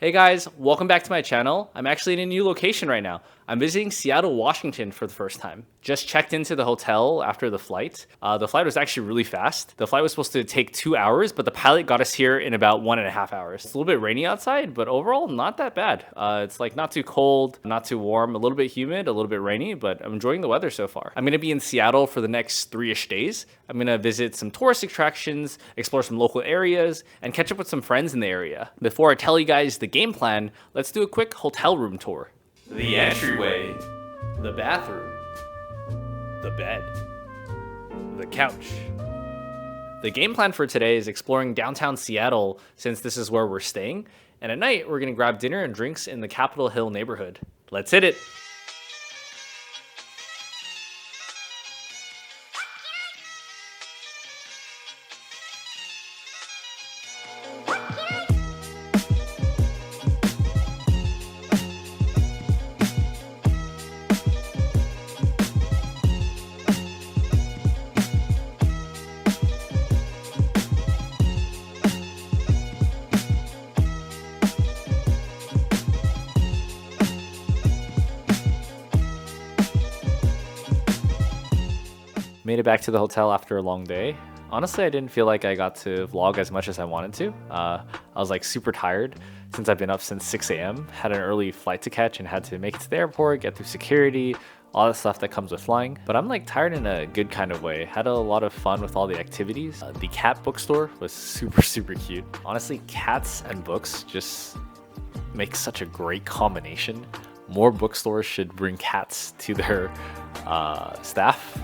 Hey guys, welcome back to my channel. I'm actually in a new location right now. I'm visiting Seattle, Washington for the first time. Just checked into the hotel after the flight. The flight was actually really fast. The flight was supposed to take 2 hours, but the pilot got us here in about 1.5 hours. It's a little bit rainy outside, but overall not that bad. It's like not too cold, not too warm, a little bit humid, a little bit rainy, but I'm enjoying the weather so far. I'm gonna be in Seattle for the next 3-ish days. I'm gonna visit some tourist attractions, explore some local areas, and catch up with some friends in the area. Before I tell you guys the game plan, let's do a quick hotel room tour. The entryway, the bathroom, the bed, the couch. The game plan for today is exploring downtown Seattle since this is where we're staying, and at night we're gonna grab dinner and drinks in the Capitol Hill neighborhood. Let's hit it! Made it back to the hotel after a long day. Honestly, I didn't feel like I got to vlog as much as I wanted to. I was like super tired since I've been up since 6 a.m. Had an early flight to catch and had to make it to the airport, get through security, all the stuff that comes with flying. But I'm like tired in a good kind of way. Had a lot of fun with all the activities. The cat bookstore was super cute. Honestly, cats and books just make such a great combination. More bookstores should bring cats to their staff.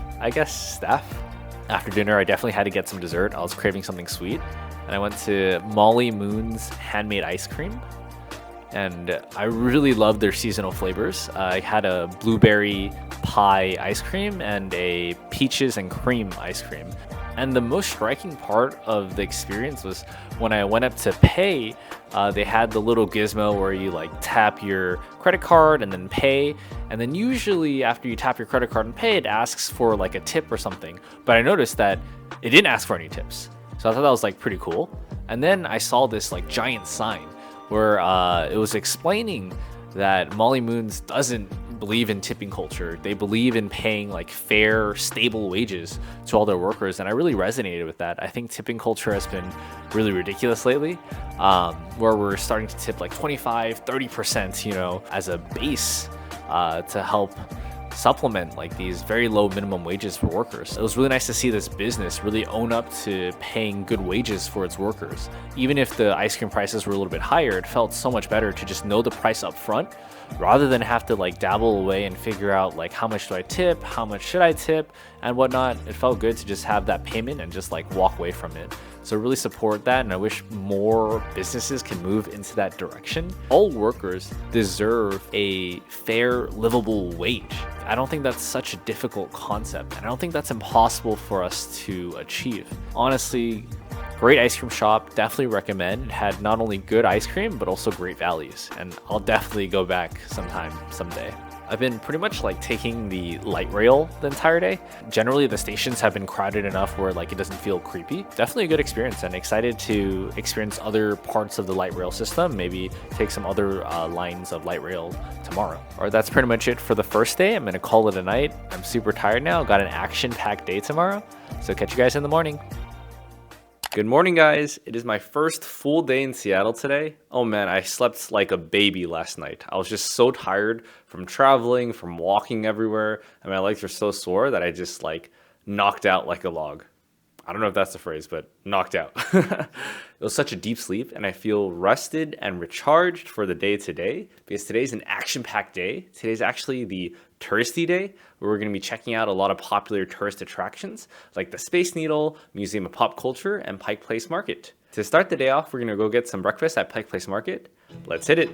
After dinner, I definitely had to get some dessert. I was craving something sweet, and I went to Molly Moon's handmade ice cream, and I really love their seasonal flavors. I had a blueberry pie ice cream and a peaches and cream ice cream. And the most striking part of the experience was when I went up to pay, they had the little gizmo where you like tap your credit card and then pay. And then usually after you tap your credit card and pay, it asks for like a tip or something. But I noticed that it didn't ask for any tips. So I thought that was like pretty cool. And then I saw this like giant sign where it was explaining that Molly Moons doesn't believe in tipping culture. They believe in paying like fair, stable wages to all their workers, and I really resonated with that. I think tipping culture has been really ridiculous lately, where we're starting to tip like 25-30%, as a base to help supplement like these very low minimum wages for workers. It was really nice to see this business really own up to paying good wages for its workers. Even if the ice cream prices were a little bit higher, it felt so much better to just know the price up front rather than have to like dabble away and figure out like how much do I tip, how much should I tip and whatnot. It felt good to just have that payment and just like walk away from it. So really support that, and I wish more businesses can move into that direction. All workers deserve a fair, livable wage. I don't think that's such a difficult concept, and I don't think that's impossible for us to achieve. Honestly, great ice cream shop, definitely recommend. It had not only good ice cream, but also great values, and I'll definitely go back someday. I've been pretty much like taking the light rail the entire day. Generally, the stations have been crowded enough where like it doesn't feel creepy. Definitely a good experience, and excited to experience other parts of the light rail system. Maybe take some other lines of light rail tomorrow. Or that's pretty much it for the first day. I'm gonna call it a night. I'm super tired now. Got an action-packed day tomorrow. So catch you guys in the morning. Good morning, guys. It is my first full day in Seattle today. Oh man, I slept like a baby last night. I was just so tired from traveling, from walking everywhere, and my legs were so sore that I just like knocked out like a log. I don't know if that's the phrase, but knocked out. It was such a deep sleep, and I feel rested and recharged for the day today because today's an action-packed day. Today's actually the touristy day where we're going to be checking out a lot of popular tourist attractions like the Space Needle, Museum of Pop Culture, and Pike Place Market. To start the day off, we're going to go get some breakfast at Pike Place Market. Let's hit it.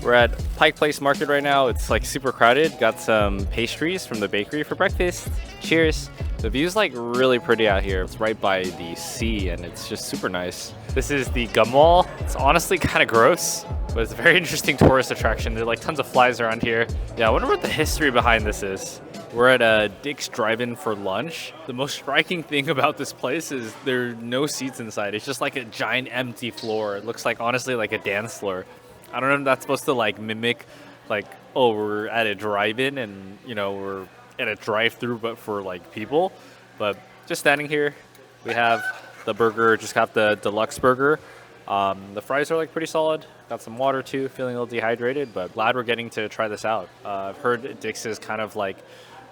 We're at Pike Place Market right now. It's like super crowded. Got some pastries from the bakery for breakfast. Cheers. The view's like really pretty out here. It's right by the sea and it's just super nice. This is the gum wall. It's honestly kind of gross, but it's a very interesting tourist attraction. There are like tons of flies around here. Yeah, I wonder what the history behind this is. We're at a Dick's Drive-In for lunch. The most striking thing about this place is there are no seats inside. It's just like a giant empty floor. It looks like, honestly, like a dance floor. I don't know if that's supposed to like mimic like, oh, we're at a drive-in and, you know, we're at a drive-through but for like people. But just standing here, we have the burger, just got the deluxe burger. The fries are like pretty solid. Got some water too, feeling a little dehydrated, but glad we're getting to try this out. I've heard Dick's is kind of like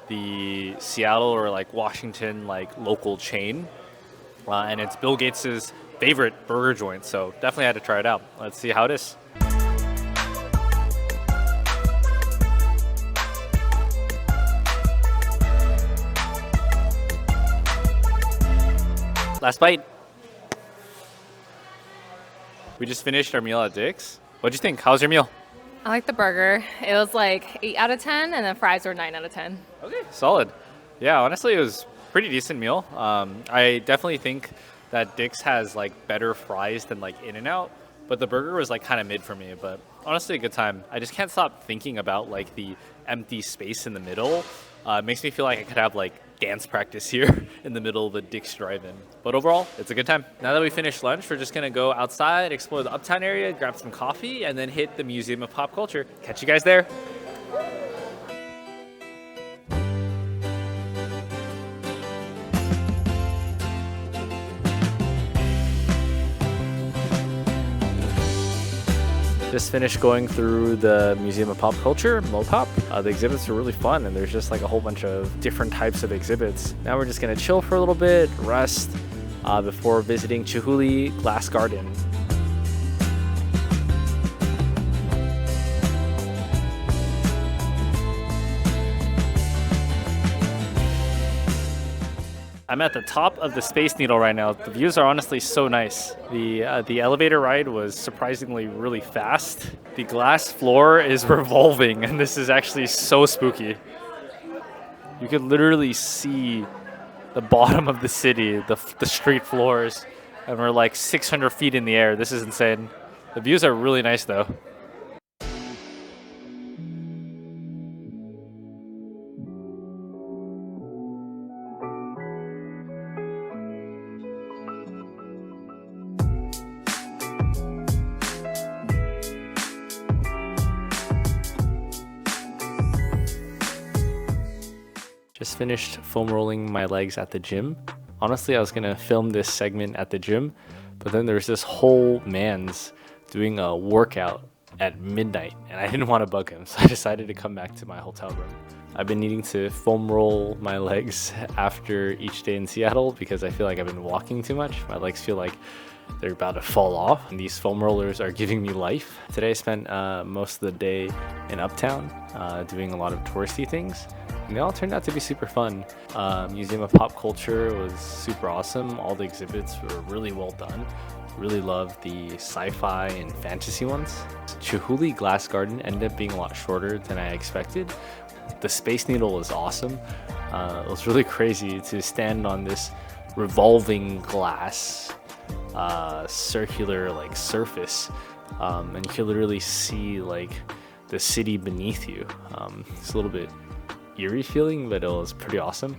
the Seattle or like Washington like local chain, and it's Bill Gates's favorite burger joint, so definitely had to try it out. Let's see how it is. Last bite. We just finished our meal at Dick's. What'd you think? How's your meal? I like the burger. It was like 8 out of 10, and the fries were 9 out of 10. Okay, solid. Yeah, honestly, it was a pretty decent meal. I definitely think that Dick's has like better fries than like In-N-Out, but the burger was like kind of mid for me. But honestly, a good time. I just can't stop thinking about like the empty space in the middle. It makes me feel like I could have like dance practice here in the middle of a Dick's Drive-In. But overall, it's a good time. Now that we finished lunch, we're just gonna go outside, explore the Uptown area, grab some coffee, and then hit the Museum of Pop Culture. Catch you guys there. Just finished going through the Museum of Pop Culture, MoPOP. The exhibits are really fun, and there's just like a whole bunch of different types of exhibits. Now we're just gonna chill for a little bit, rest, before visiting Chihuly Glass Garden. I'm at the top of the Space Needle right now. The views are honestly so nice. The elevator ride was surprisingly really fast. The glass floor is revolving, and this is actually so spooky. You could literally see the bottom of the city, the street floors, and we're like 600 feet in the air. This is insane. The views are really nice though. Just finished foam rolling my legs at the gym. Honestly, I was gonna film this segment at the gym, but then there's this whole man's doing a workout at midnight, and I didn't want to bug him, so I decided to come back to my hotel room. I've been needing to foam roll my legs after each day in Seattle because I feel like I've been walking too much. My legs feel like they're about to fall off, and these foam rollers are giving me life. Today I spent most of the day in Uptown doing a lot of touristy things, and they all turned out to be super fun. Museum of Pop Culture was super awesome. All the exhibits were really well done. Really loved the sci-fi and fantasy ones. Chihuly Glass Garden ended up being a lot shorter than I expected. The Space Needle was awesome. It was really crazy to stand on this revolving glass circular like surface, and you can literally see like the city beneath you. It's a little bit eerie feeling, but it was pretty awesome.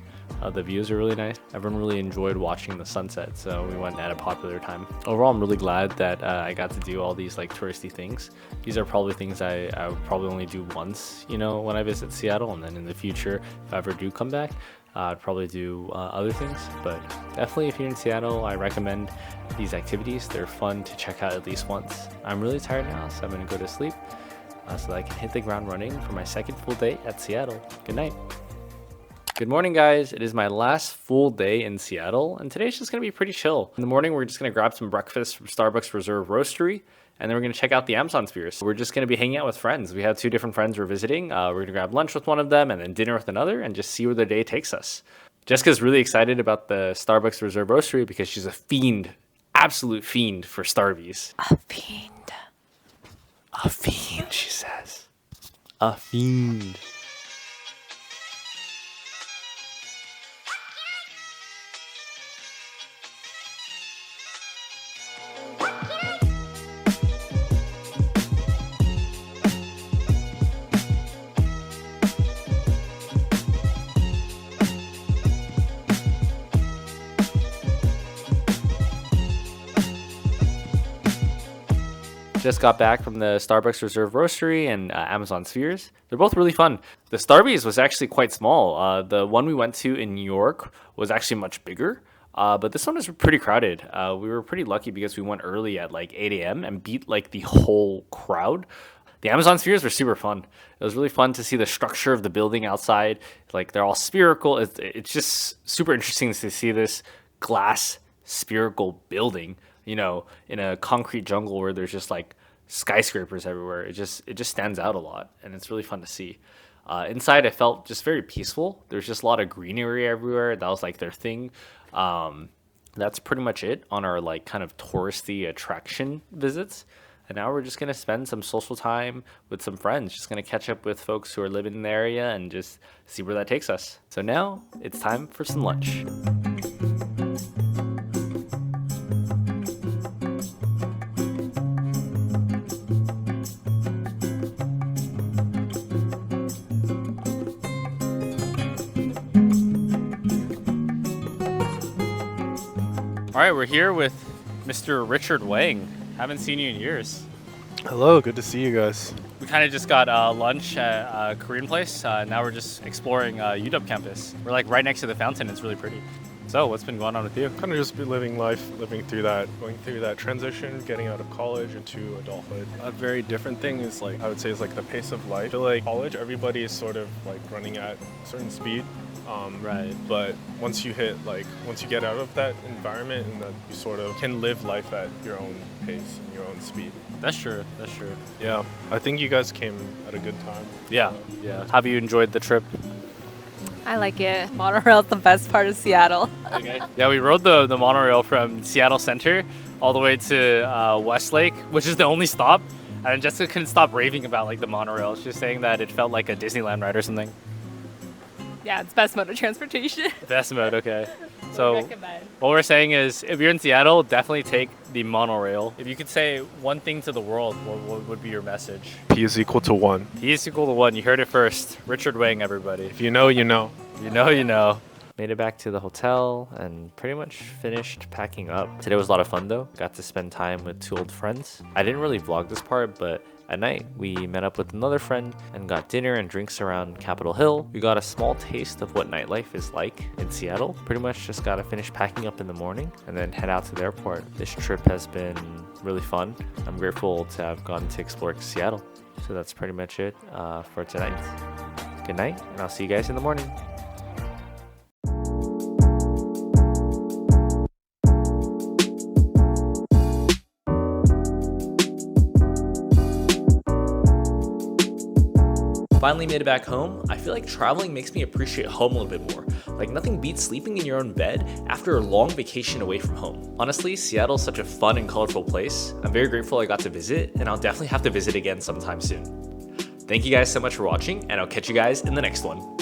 The views are really nice. Everyone really enjoyed watching the sunset, so we went at a popular time. Overall, I'm really glad that I got to do all these like touristy things. These are probably things I would probably only do once, you know, when I visit Seattle, and then in the future, if I ever do come back, I'd probably do other things. But definitely, if you're in Seattle, I recommend these activities. They're fun to check out at least once. I'm really tired now, so I'm gonna go to sleep so that I can hit the ground running for my second full day at Seattle. Good night. Good morning, guys. It is my last full day in Seattle, and today's just gonna be pretty chill. In the morning, we're just gonna grab some breakfast from Starbucks Reserve Roastery, and then we're gonna check out the Amazon Spheres. We're just gonna be hanging out with friends. We have two different friends we're visiting. We're gonna grab lunch with one of them and then dinner with another, and just see where the day takes us. Jessica's really excited about the Starbucks Reserve Roastery because she's a fiend, absolute fiend for Starbies. A fiend. A fiend, she says. A fiend. Just got back from the Starbucks Reserve Roastery and Amazon Spheres. They're both really fun. The Starbucks was actually quite small. The one we went to in New York was actually much bigger. But this one was pretty crowded. We were pretty lucky because we went early at like 8 a.m. and beat like the whole crowd. The Amazon Spheres were super fun. It was really fun to see the structure of the building outside. Like they're all spherical. It's just super interesting to see this glass spherical building, you know, in a concrete jungle where there's just like skyscrapers everywhere. It just stands out a lot, and it's really fun to see. Inside, I felt just very peaceful. There's just a lot of greenery everywhere. That was like their thing. That's pretty much it on our like kind of touristy attraction visits. And now we're just gonna spend some social time with some friends. Just gonna catch up with folks who are living in the area and just see where that takes us. So now it's time for some lunch. All right, we're here with Mr. Richard Wang. Haven't seen you in years. Hello, good to see you guys. We kind of just got lunch at a Korean place. Now we're just exploring UW campus. We're like right next to the fountain. It's really pretty. So what's been going on with you? Kind of just been living life, going through that transition, getting out of college into adulthood. A very different thing is like, I would say, is like the pace of life. I feel like college, everybody is sort of like running at a certain speed. Right. But once you get out of that environment, and then you sort of can live life at your own pace and your own speed. That's true. Yeah, I think you guys came at a good time. Yeah. Have you enjoyed the trip? I like it. Monorail's the best part of Seattle. Okay. Yeah, we rode the monorail from Seattle Center all the way to Westlake, which is the only stop. And Jessica couldn't stop raving about like the monorail. She was saying that it felt like a Disneyland ride or something. Yeah, it's best mode of transportation. Best mode, okay. So Recommend. what we're saying is, if you're in Seattle, definitely take the monorail. If you could say one thing to the world, what would be your message? P is equal to 1. P is equal to 1. You heard it first. Richard Wang, everybody. If you know, you know. You know. Made it back to the hotel and pretty much finished packing up. Today was a lot of fun though. Got to spend time with 2 old friends. I didn't really vlog this part, but at night, we met up with another friend and got dinner and drinks around Capitol Hill. We got a small taste of what nightlife is like in Seattle. Pretty much just got to finish packing up in the morning and then head out to the airport. This trip has been really fun. I'm grateful to have gotten to explore Seattle. So that's pretty much it for tonight. Good night, and I'll see you guys in the morning. Finally made it back home. I feel like traveling makes me appreciate home a little bit more. Like nothing beats sleeping in your own bed after a long vacation away from home. Honestly, Seattle's such a fun and colorful place. I'm very grateful I got to visit, and I'll definitely have to visit again sometime soon. Thank you guys so much for watching, and I'll catch you guys in the next one.